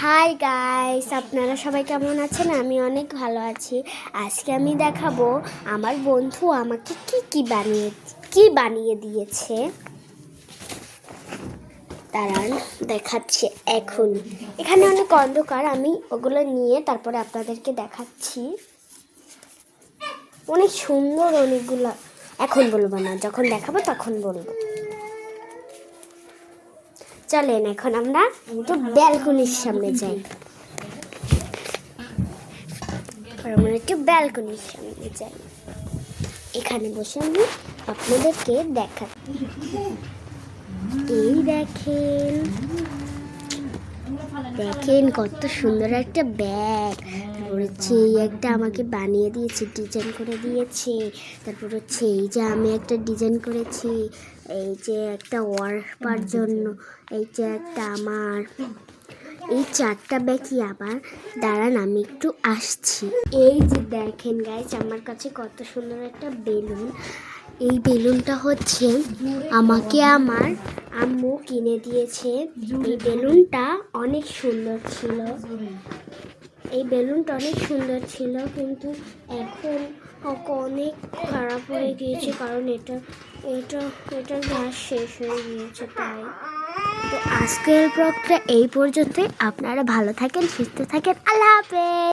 Hi guys, আপনারা সবাই কেমন আছেন? আমি অনেক ভালো আছি। আজকে আমি দেখাবো আমার বন্ধু আমাকে কি বানিয়ে দিয়েছে। দাঁড়ান, দেখাচ্ছে এখন। এখানে অনেক অন্ধকার, আমি ওগুলো নিয়ে তারপরে আপনাদেরকে দেখাচ্ছি। অনেক সুন্দর অনেকগুলো। এখন বলবো না, যখন দেখাবো তখন বলবো। চলেন এখন আমরা একটু ব্যালকনির সামনে যাই। আমরা একটু ব্যালকনির সামনে যাই। এখানে বসে আমি আপনাদেরকে দেখাচ্ছি। এই দেখেন দেখেন কত সুন্দর একটা ব্যাগ। তারপর হচ্ছে এই একটা আমাকে বানিয়ে দিয়েছে, ডিজাইন করে দিয়েছে। তারপর হচ্ছে এই যে আমি একটা ডিজাইন করেছি, এই যে একটা ওয়ার্পার জন্য, এই যে একটা আমার। এই 4টা ব্যাগই আবার। দাঁড়ান, আমি একটু আসছি। এই যে দেখেন গাইস, আমার কাছে কত সুন্দর একটা বেলুন। এই বেলুনটা হচ্ছে আমাকে আমার আম্মু কিনে দিয়েছে। এই বেলুনটা অনেক সুন্দর ছিল। কিন্তু এখন অনেক খারাপ হয়ে গিয়েছে, কারণ এটার গ্যাস শেষ হয়ে গিয়েছে। তাই তো আজকের ব্লগটা এই পর্যন্তই। আপনারা ভালো থাকেন, সুস্থ থাকেন। আল্লাহ হাফেজ।